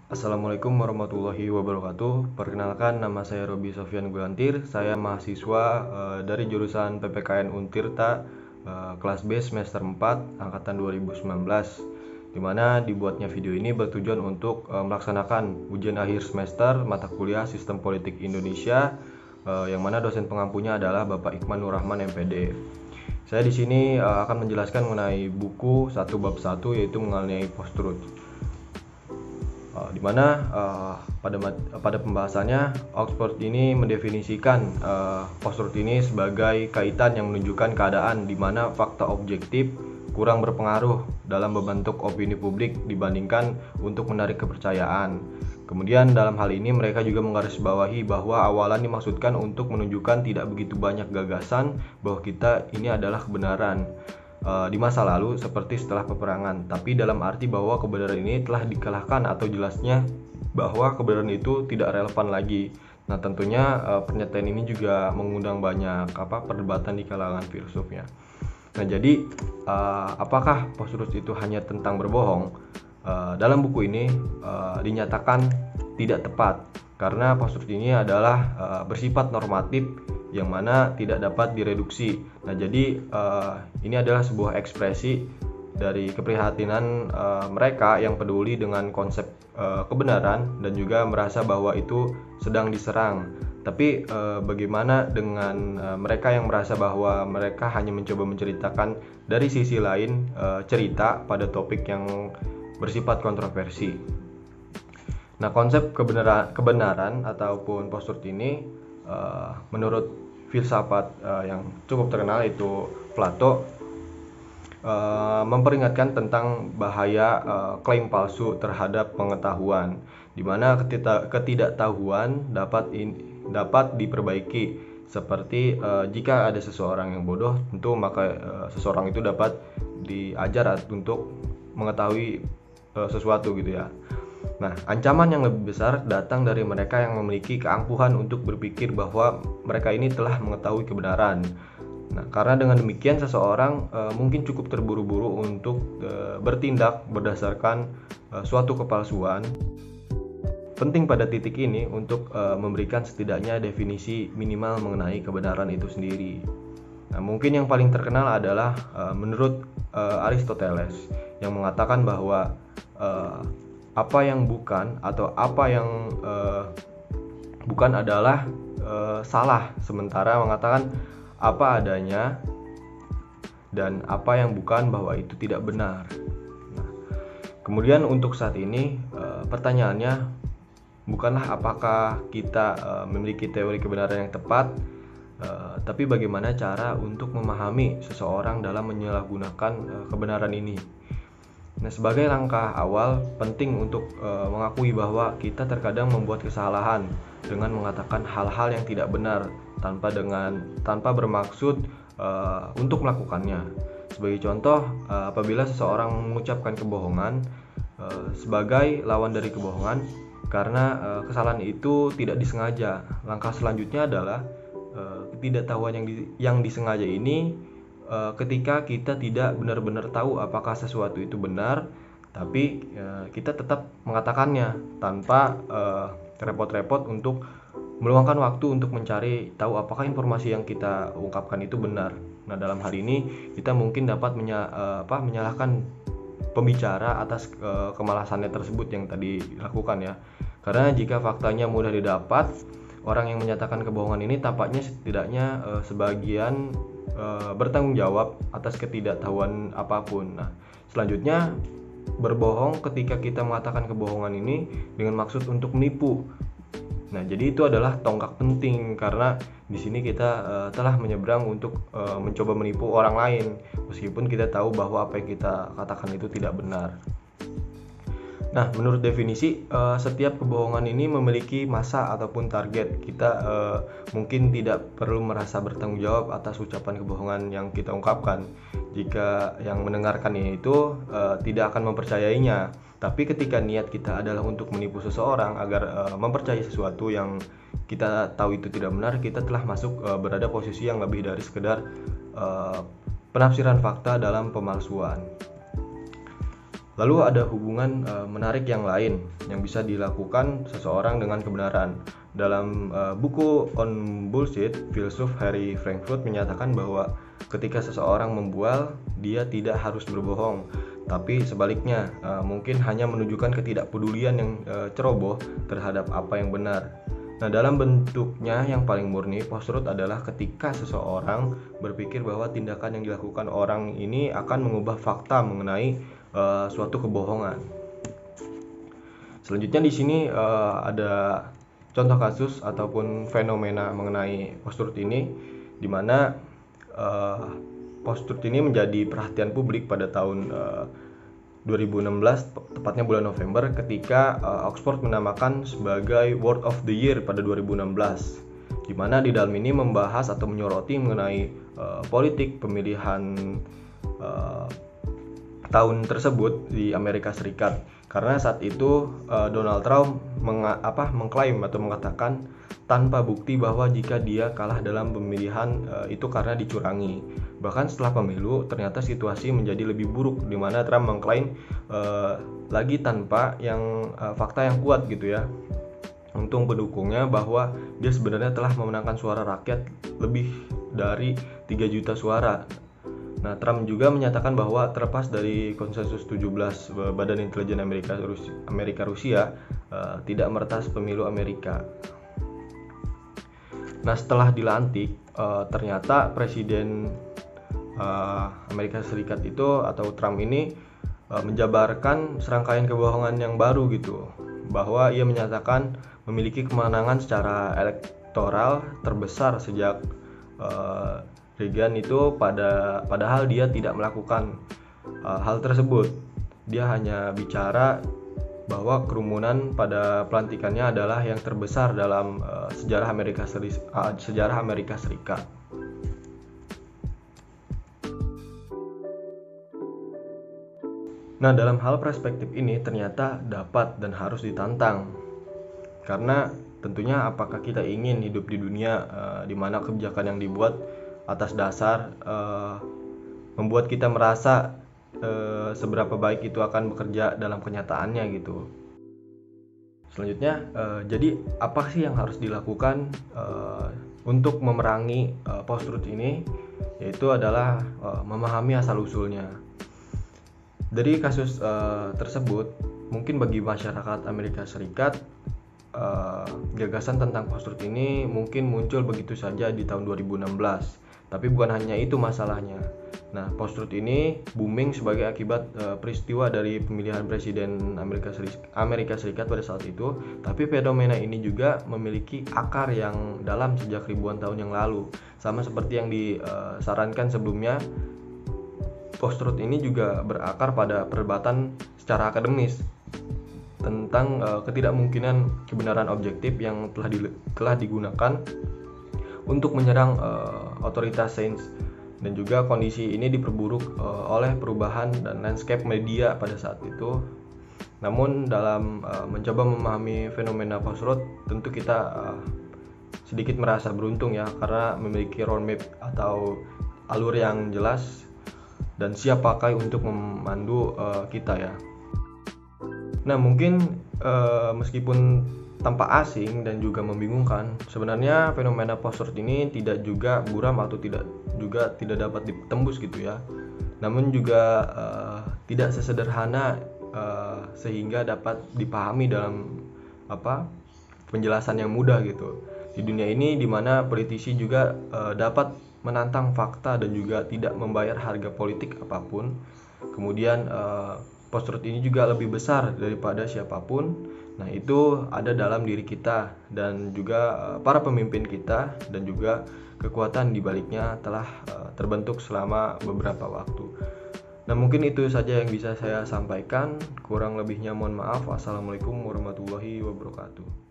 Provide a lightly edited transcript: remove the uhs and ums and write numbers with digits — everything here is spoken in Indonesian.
Assalamualaikum warahmatullahi wabarakatuh. Perkenalkan, nama saya Robi Sofyan Gulantir. Saya mahasiswa dari jurusan PPKN Untirta kelas B semester 4 angkatan 2019. Di mana dibuatnya video ini bertujuan untuk melaksanakan ujian akhir semester mata kuliah Sistem Politik Indonesia yang mana dosen pengampunya adalah Bapak Iqman Nur Rahman MPD. Saya di sini akan menjelaskan mengenai buku 1 bab 1 yaitu mengenai post-truth. Di mana pada pembahasannya Oxford ini mendefinisikan post-truth ini sebagai kaitan yang menunjukkan keadaan di mana fakta objektif kurang berpengaruh dalam membentuk opini publik dibandingkan untuk menarik kepercayaan. Kemudian dalam hal ini mereka juga menggarisbawahi bahwa awalan dimaksudkan untuk menunjukkan tidak begitu banyak gagasan bahwa kita ini adalah kebenaran di masa lalu seperti setelah peperangan, tapi dalam arti bahwa kebenaran ini telah dikalahkan atau jelasnya bahwa kebenaran itu tidak relevan lagi. Nah, tentunya pernyataan ini juga mengundang banyak perdebatan di kalangan filsufnya. Nah, jadi apakah post-truth itu hanya tentang berbohong? Dalam buku ini dinyatakan tidak tepat karena post-truth ini adalah bersifat normatif yang mana tidak dapat direduksi. Nah, jadi ini adalah sebuah ekspresi dari keprihatinan mereka yang peduli dengan konsep kebenaran dan juga merasa bahwa itu sedang diserang. Tapi bagaimana dengan mereka yang merasa bahwa mereka hanya mencoba menceritakan dari sisi lain cerita pada topik yang bersifat kontroversi. Nah, konsep kebenaran ataupun post-truth ini menurut filsafat yang cukup terkenal itu Plato memperingatkan tentang bahaya klaim palsu terhadap pengetahuan, di mana ketidaktahuan dapat diperbaiki. Seperti jika ada seseorang yang bodoh, tentu maka seseorang itu dapat diajar untuk mengetahui sesuatu gitu ya. Nah, ancaman yang lebih besar datang dari mereka yang memiliki keangkuhan untuk berpikir bahwa mereka ini telah mengetahui kebenaran. Nah, karena dengan demikian seseorang mungkin cukup terburu-buru untuk bertindak berdasarkan suatu kepalsuan. Penting pada titik ini untuk memberikan setidaknya definisi minimal mengenai kebenaran itu sendiri. Nah, mungkin yang paling terkenal adalah menurut Aristoteles yang mengatakan bahwa apa yang bukan atau apa yang bukan adalah salah, sementara mengatakan apa adanya dan apa yang bukan bahwa itu tidak benar. Nah, kemudian untuk saat ini pertanyaannya bukanlah apakah kita memiliki teori kebenaran yang tepat, tapi bagaimana cara untuk memahami seseorang dalam menyalahgunakan kebenaran ini. Nah, sebagai langkah awal penting untuk mengakui bahwa kita terkadang membuat kesalahan dengan mengatakan hal-hal yang tidak benar tanpa bermaksud untuk melakukannya. Sebagai contoh, apabila seseorang mengucapkan kebohongan sebagai lawan dari kebohongan karena kesalahan itu tidak disengaja. Langkah selanjutnya adalah ketidaktahuan yang disengaja ini ketika kita tidak benar-benar tahu apakah sesuatu itu benar, tapi kita tetap mengatakannya tanpa repot-repot untuk meluangkan waktu untuk mencari tahu apakah informasi yang kita ungkapkan itu benar. Nah, dalam hal ini kita mungkin dapat menyalahkan pembicara atas kemalasannya tersebut yang tadi dilakukan ya. Karena jika faktanya mudah didapat, orang yang menyatakan kebohongan ini tampaknya setidaknya sebagian bertanggung jawab atas ketidaktahuan apapun. Nah, selanjutnya berbohong ketika kita mengatakan kebohongan ini dengan maksud untuk menipu. Nah, jadi itu adalah tonggak penting karena di sini kita telah menyeberang untuk mencoba menipu orang lain meskipun kita tahu bahwa apa yang kita katakan itu tidak benar. Nah, menurut definisi, setiap kebohongan ini memiliki masa ataupun target. Kita mungkin tidak perlu merasa bertanggung jawab atas ucapan kebohongan yang kita ungkapkan. Jika yang mendengarkannya itu tidak akan mempercayainya. Tapi ketika niat kita adalah untuk menipu seseorang agar mempercayai sesuatu yang kita tahu itu tidak benar, kita telah masuk berada posisi yang lebih dari sekedar penafsiran fakta dalam pemalsuan. Lalu ada hubungan menarik yang lain yang bisa dilakukan seseorang dengan kebenaran. Dalam buku On Bullshit, filsuf Harry Frankfurt menyatakan bahwa ketika seseorang membual, dia tidak harus berbohong, tapi sebaliknya mungkin hanya menunjukkan ketidakpedulian yang ceroboh terhadap apa yang benar. Nah, dalam bentuknya yang paling murni, post-truth adalah ketika seseorang berpikir bahwa tindakan yang dilakukan orang ini akan mengubah fakta mengenai suatu kebohongan. Selanjutnya di sini ada contoh kasus ataupun fenomena mengenai post-truth ini, di mana post-truth ini menjadi perhatian publik pada tahun 2016, tepatnya bulan November, ketika Oxford menamakan sebagai Word of the Year pada 2016, di mana di dalam ini membahas atau menyoroti mengenai politik pemilihan tahun tersebut di Amerika Serikat. Karena saat itu Donald Trump mengklaim atau mengatakan tanpa bukti bahwa jika dia kalah dalam pemilihan itu karena dicurangi. Bahkan setelah pemilu ternyata situasi menjadi lebih buruk, di mana Trump mengklaim lagi tanpa fakta yang kuat gitu ya, untung pendukungnya, bahwa dia sebenarnya telah memenangkan suara rakyat lebih dari 3 juta suara. Nah, Trump juga menyatakan bahwa terlepas dari konsensus 17 Badan Intelijen Amerika Rusia tidak meretas pemilu Amerika. Nah, setelah dilantik, ternyata Presiden Amerika Serikat itu atau Trump ini menjabarkan serangkaian kebohongan yang baru gitu, bahwa ia menyatakan memiliki kemenangan secara elektoral terbesar sejak Reagan itu, padahal dia tidak melakukan hal tersebut. Dia hanya bicara bahwa kerumunan pada pelantikannya adalah yang terbesar dalam sejarah Amerika Serikat. Nah, dalam hal perspektif ini ternyata dapat dan harus ditantang, karena tentunya apakah kita ingin hidup di dunia di mana kebijakan yang dibuat atas dasar membuat kita merasa seberapa baik itu akan bekerja dalam kenyataannya gitu. Selanjutnya, jadi apa sih yang harus dilakukan untuk memerangi post-truth ini? Yaitu adalah memahami asal-usulnya. Dari kasus tersebut, mungkin bagi masyarakat Amerika Serikat, gagasan tentang post-truth ini mungkin muncul begitu saja di tahun 2016. Tapi bukan hanya itu masalahnya. Nah, post-truth ini booming sebagai akibat peristiwa dari pemilihan presiden Amerika Serikat pada saat itu. Tapi fenomena ini juga memiliki akar yang dalam sejak ribuan tahun yang lalu. Sama seperti yang disarankan sebelumnya, post-truth ini juga berakar pada perdebatan secara akademis tentang ketidakmungkinan kebenaran objektif yang telah digunakan untuk menyerang otoritas sains, dan juga kondisi ini diperburuk oleh perubahan dan landscape media pada saat itu. Namun dalam mencoba memahami fenomena post-truth, tentu kita sedikit merasa beruntung ya, karena memiliki roadmap atau alur yang jelas dan siap pakai untuk memandu kita ya. Nah, mungkin meskipun tampak asing dan juga membingungkan, sebenarnya fenomena post-truth ini tidak juga buram atau tidak dapat ditembus gitu ya. Namun juga tidak sesederhana sehingga dapat dipahami dalam penjelasan yang mudah gitu. Di dunia ini di mana politisi juga dapat menantang fakta dan juga tidak membayar harga politik apapun. Kemudian post-truth ini juga lebih besar daripada siapapun. Nah, itu ada dalam diri kita dan juga para pemimpin kita, dan juga kekuatan di baliknya telah terbentuk selama beberapa waktu. Nah, mungkin itu saja yang bisa saya sampaikan. Kurang lebihnya mohon maaf. Wassalamualaikum warahmatullahi wabarakatuh.